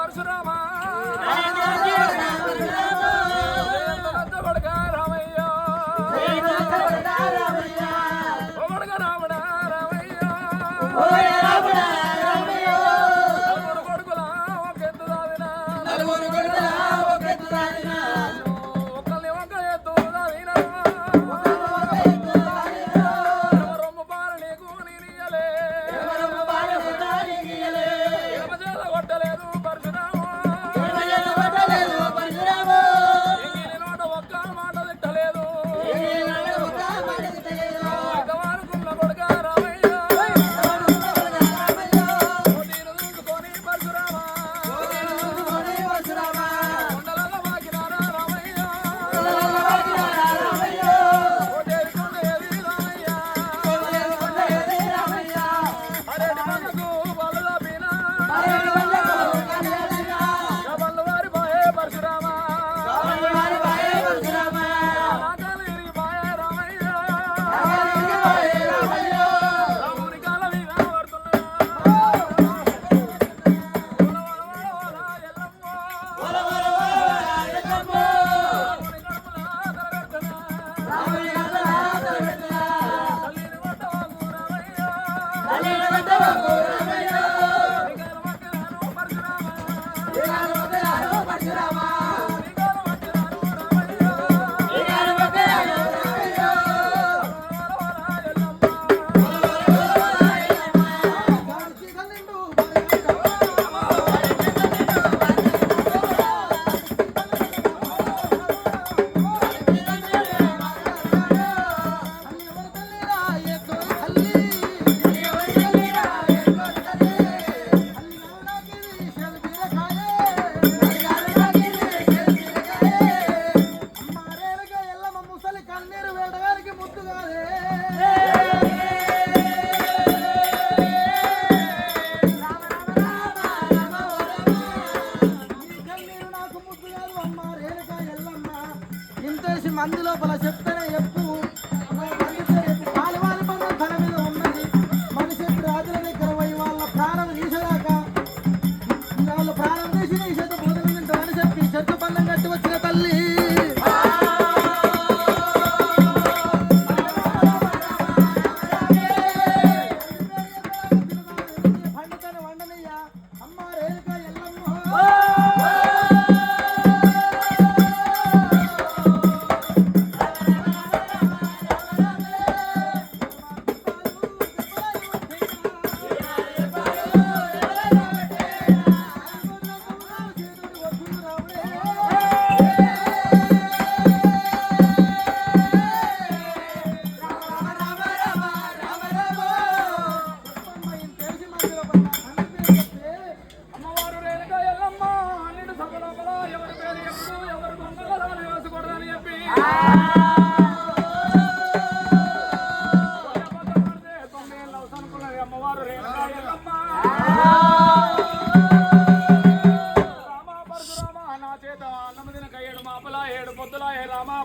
పరశురామ మంది లోపల చెప్తానే చెప్పు పాలవారి బంధం తల మీద ఉన్నది మనిషి రాజుల దగ్గర పోయి వాళ్ళ ప్రాణం తీసేదాకా వాళ్ళ ప్రాణం తీసి నీ చేత భోజనం తింటామని చెప్పి చెట్టు బంధం కట్టి వచ్చిన తల్లి పండుగని వండనయ్యా అమ్మ రేణుక ఎల్లమ్మ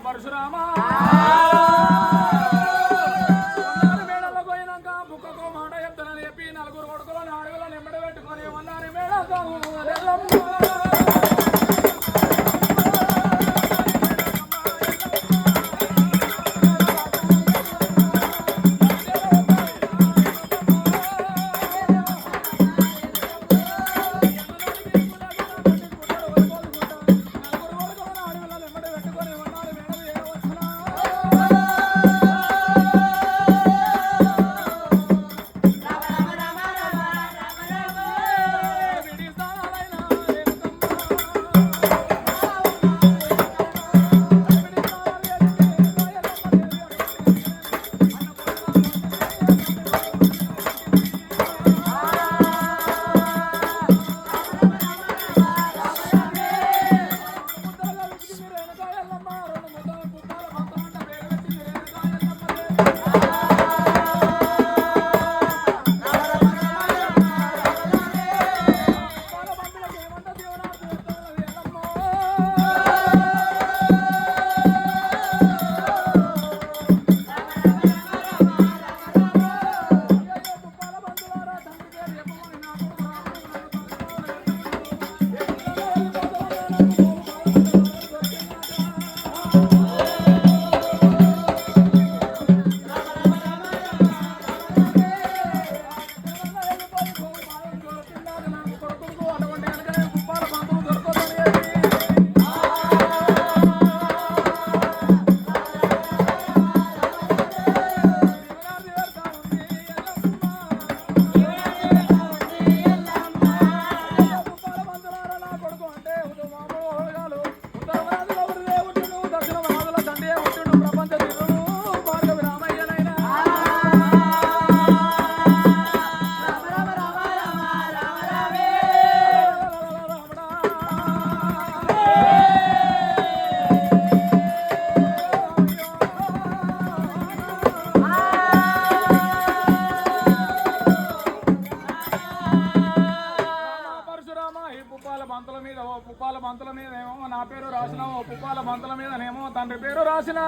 పరశురామ మేడలో పోయినాక బుక్కకు మాట చెప్తానని చెప్పి నలుగురు కొడుకులను అడుగులను ఎంబడి పెట్టుకొని ఉన్నారు మేడకు Oh బంతుల మీద ఓ పుప్పాల బంతుల మీద ఏమో నా పేరు రాసిన ఓ పుప్పాల బంతుల మీదనేమో తండ్రి పేరు రాసిన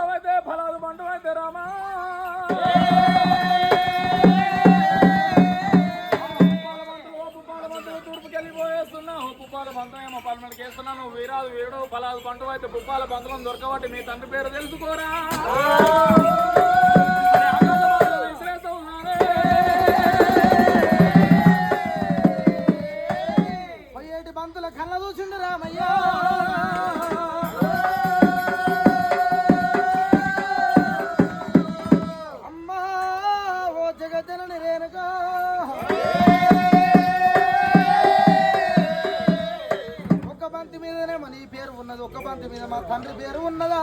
అయితే ఫలాలు బంటు అయితే రామా తూర్పుకెళ్ళిపోయేస్తున్నావు పుప్పాల బంధం ఏమో పల్మెడికి వేస్తున్నాను వీరాదు వీడు ఫలాదు బంటు అయితే పుప్పాల బంధులను దొరకబట్టి మీ తండ్రి పేరు తెలుసుకోరా పోయేటి బంతుల కళ్ళ చూసిండు రామయ్యా అమ్మా ఓ జగజ్జనని రేణుగా ఒక్క బంతి మీదనేమో నీ పేరు ఉన్నది ఒక్క బంతి మీద మా తండ్రి పేరు ఉన్నదా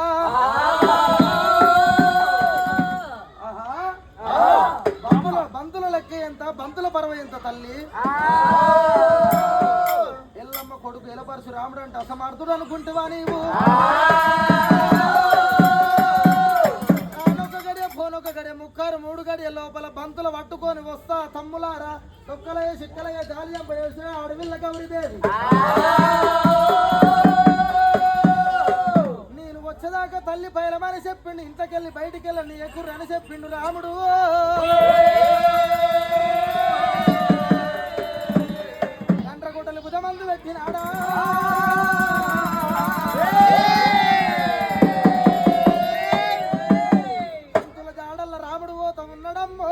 బంతుల లెక్క ఎంత బంతుల పర్వ ఎంత తల్లి ఎల్లమ్మ కొడుకు ఎలపరచు రాముడు అంటే అసమర్థుడు అనుకుంటువా నీవు ఒక గడియ ఫోనొక గడియ ముక్కారు 3 గడియ లోపల బంతులు పట్టుకొని వస్తా తమ్ములారా తొక్కలయ్య చిక్కలయ్య గాలి వేసిన అడవిల్ల గౌరీదేవి నేను వచ్చేదాకా తల్లి పైలమని చెప్పిండు ఇంతకెళ్ళి బయటికి వెళ్ళి ఎక్కుర్రు అని చెప్పిండు రాముడు గండ్రగుట్టలు బుధమందు పెట్టినాడా పంతుల జాడల్ల రాముడు పోతా ఉన్నాడమ్మో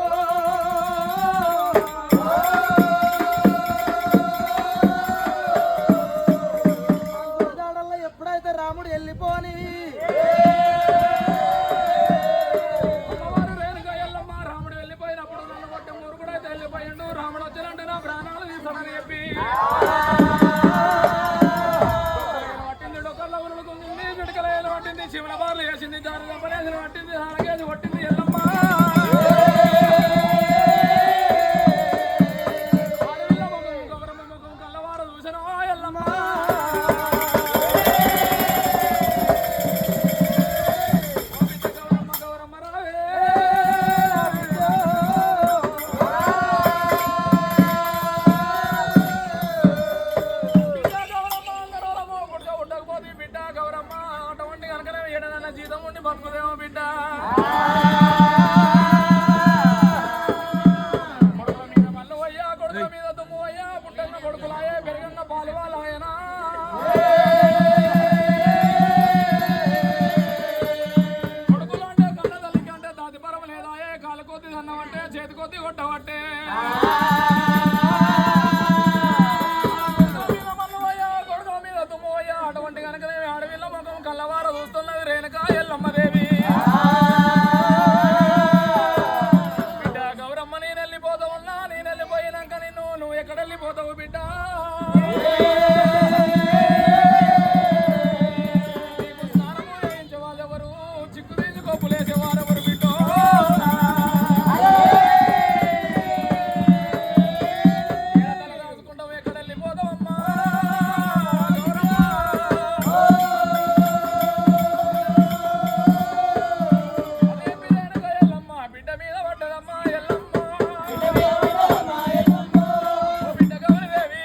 పంతుల జాడల్ల ఎప్పుడైతే రాముడు వెళ్ళిపోని రాముడు వచ్చినంటే నా ప్రాణాలు తీసాడని చెప్పి పట్టింది డొక్కర్ల ఉరుడుకుంది పిడకలేలు పట్టింది శివుల బార్లు వేసింది దాని దెబ్బలేసి పట్టింది నాలుగేసి కొట్టింది ఎల్లమ్మ అడవిలో ముఖం గౌరమ్మ ముఖం కల్లవారు చూసినా ఎల్లమ్మ గౌరమ్మ గౌరమ్మ రావే జీతం ఉండి బతుకుదేమో బిడ్డ కొడుకుల మీద మల్లు అయ్యా కొడుకుల మీద దుమ్ము అయ్యా పుట్టన్న కొడుకులాయే పెరిగన్న పాలు వాళ్ళాయనా కొడుకులు అంటే కన్న తల్లికి అంటే దాతి పరం లేదాయే కాలు కొద్ది అన్నవంటే చేతి కొద్ది కొట్టవట్టే కొడుకుల మీద దుమ్ము అయ్యా అటువంటి కనుక అడవిలో ముఖం కల్లవార చూస్తున్నది రేణుకా ఎల్లమ్మదేవి బిడ్డ గౌరమ్మ నేను వెళ్ళిపోతావు ఉన్నా నేను వెళ్ళిపోయినాక నువ్వు ఎక్కడ వెళ్ళిపోతావు బిడ్డ నీకు స్నానము వేయించే వాళ్ళెవరు చిక్కు తీసి కొప్పులేసే వారెవరు బిడ్డ రాసుకుంటావు ఎక్కడ వెళ్ళిపోతావు అమ్మా బిడ్డ మీద పడ్డదమ్మా ఎల్లమ్మ బిడ్డ గౌరవేవి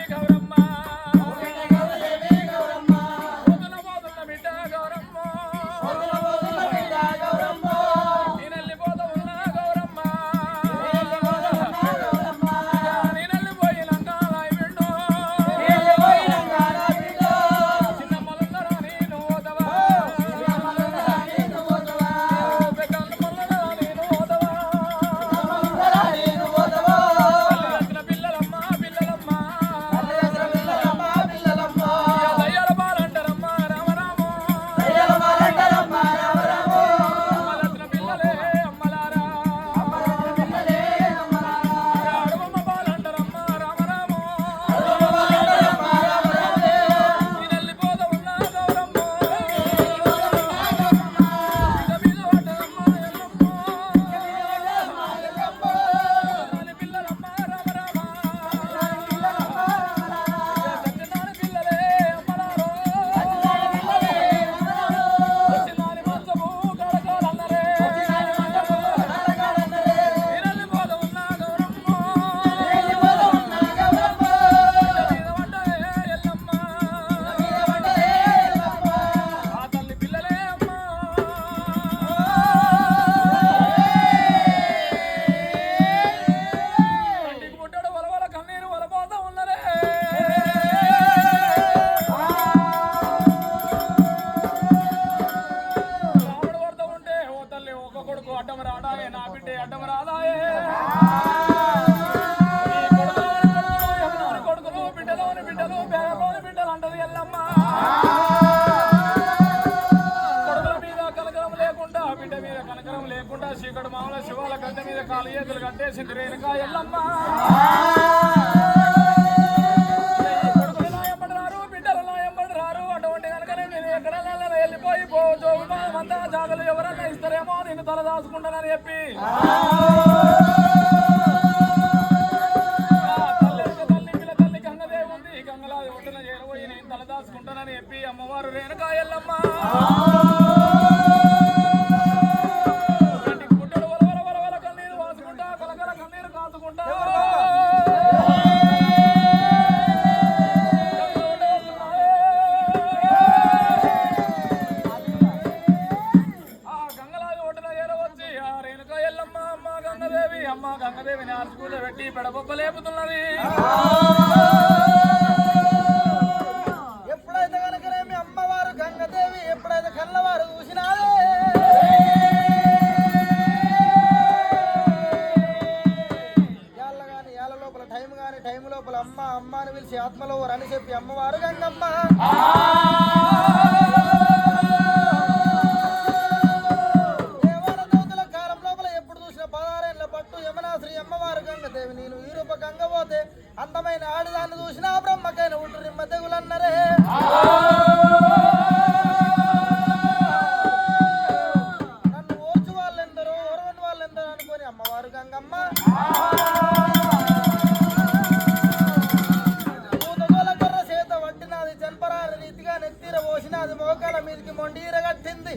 ఉన్నది. ఎప్పుడైతే కనుకనేమి అమ్మవారు గంగదేవి ఎప్పుడైతే కళ్ళవారు చూసినారే ఏళ్ళ కానీ ఏళ్ళ లోపల టైం లోపల అమ్మ అమ్మ అని పిలిచి ఆత్మలో అని చెప్పి అమ్మవారు గంగమ్మ దేవి నేను ఈ రూప గంగ పోతే అందమైన ఆడదాన్ని చూసినా బ్రహ్మకైన ఉంటు నిమ్మ తెగులన్నరే నన్ను ఓర్చు వాళ్ళెందరో ఓరవని వాళ్ళెందరో అనుకొని అమ్మవారు గంగమ్మ పూతగోల కర్ర చేత వట్టినది జన్పరాని రీతిగా నెత్తిర పోసినది మోకాల మీదకి మొండీర కట్టింది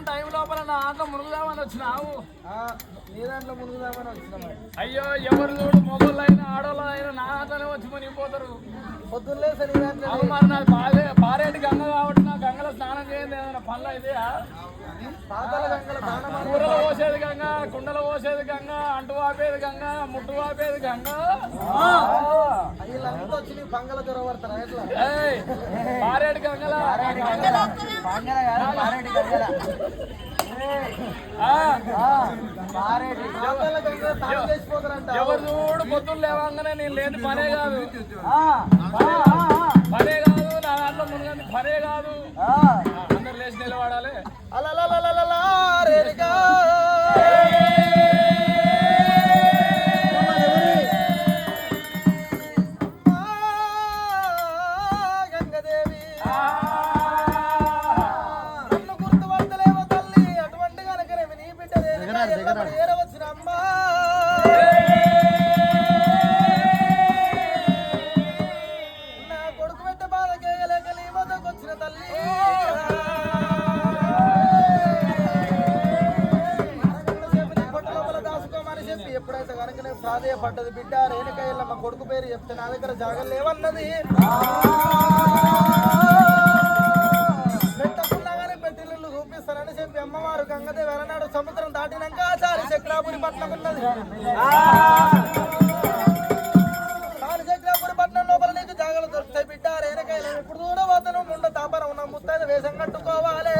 టైం లోపల నా ఆటలో మునుగుదామని వచ్చినావు. నీ దాంట్లో మునుగుదామని వచ్చినాం. అయ్యో ఎవరు చూడు మొగోళ్ళైనా ఆడోళ్ళైనా నా ఆటలోనే వచ్చి మునిగిపోతారు. పొద్దున్నే సరి మరి నాది పారేటి గంగ కాబట్టి నా గంగలో స్నానం చేయండి ఏదైనా పనులు అయితే కూరలో పోసేది గంగ, కుండలో పోసేది గంగ, అంటు వాపేది గంగ, ముట్టు వాపేది గంగ. పారేటి గంగల ఎవరు చూడు పొద్దున్న లేవంగానే నేను లేని పనే కాదు, పనే కాదు నా దాంట్లో మునగండి పనే కాదు. అందరు లేచి నిలబడాలి. గంగదేవి నన్ను గుర్తుపడతలేవో తల్లి, అటువంటి కనుకనేమి నీ బిడ్డ ఏరవచ్చిన అమ్మా. నా కొడుకు పెట్ట బాధ కేయలేక నీ వద్దకు వచ్చిన తల్లి. చెప్పి ఎప్పుడైతే కనుకనే ప్రాధేయపడ్డది బిడ్డ రేణుకయ్యల్ల మా కొడుకు పేరు చెప్తే నా దగ్గర జాగలు లేవన్నది. పెట్టకున్నాగానే పెట్టిల్లు చూపిస్తానని చెప్పి అమ్మవారు గంగదేవి వెలనాడు సముద్రం దాటినాక చాలి చక్రాపురి పట్నం ఉన్నది. చాలి చక్రాపురి పట్నం లోపల నీకు జాగలు దొరుకుతాయి బిడ్డ రేణుకయ్యలు. ఇప్పుడు చూడబోతాను ముండ తాపరం ఉన్న ముత్తైదు వేషం కట్టుకోవాలి.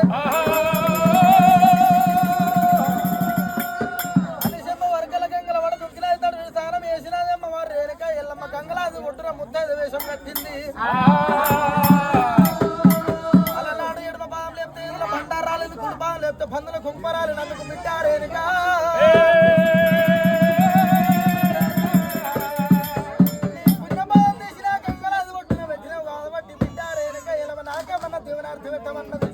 ముత్తైదు వేషం కట్టింది. అలనాడు ఎడమ పాము లేపితే ఎదుల బండారాలు, కుడి పాము లేపితే పందుల కుంపరాలు నన్నుకు బిడ్డారేనుక. పుణ్యపాదం తీసిన గంగరాజు కొట్టిన వచ్చినావు కాబట్టి బిడ్డారేనుక. ఎలవ నాకేమన్నా దేవునార్థి పెట్టమన్నది.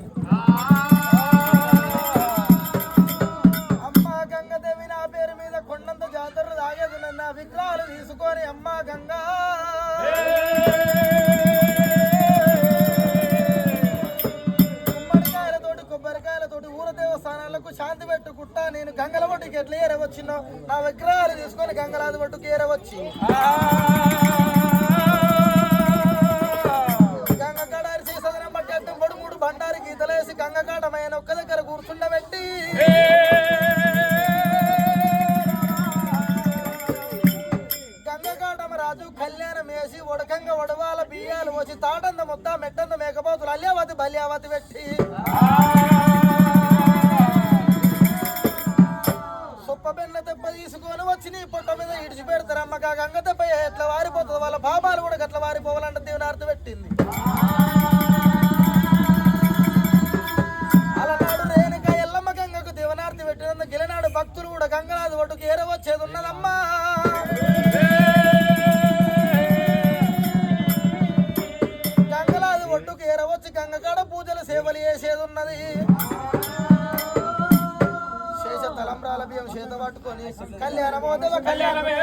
అమ్మ గంగదేవి నా పేరు మీద కొండంత జాతరలు తాగేది నన్న విగ్రహాలు తీసుకొని అమ్మ గంగా కాడికి ఎట్లా ఏరవచ్చినో నా విగ్రహాలు తీసుకొని గంగలాది పట్టుకు ఏరవచ్చి గంగకాడ అరిసి సదనం బట్టి అడ్డం పడు 3 బండారి గీతలేసి గంగకాటమైన ఒక్క దగ్గర కూర్చుండబెట్టి గంగకాటమ రాజు కళ్యాణం వేసి ఉడకంగా ఉడవాల బియ్యాలు వచ్చి తాటంద ముద్ద మెట్టంద మేకపోతులు అల్యావతి బల్యావతి పెట్టి సొప్ప బెన్న దెబ్బ తీసుకొని వచ్చి నీ పొట్ట మీద ఇడిచి పెడతారు అమ్మక గంగ దెబ్బ ఎట్లా వారిపోతుంది వాళ్ళ బాబాలు కూడా గట్ల వారిపోవాలంటే దేవుని అర్థం పెట్టింది అలనాడు రేణుక ఎల్లమ్మ గంగకు దేవనార్తి పెట్టినందుకు గిలనాడు భక్తులు కూడా గంగనాథ్ ఒడ్డుకు ఏరవచ్చేది ఉన్నదమ్మా గంగనాథ్ ఒడ్డుకు ఏరవచ్చి గంగకాడ పూజలు సేవలు చేసేది ఉన్నది శేష తలంబ్రాల బియ్యం చేత పట్టుకొని కళ్యాణమోదవ కళ్యాణమే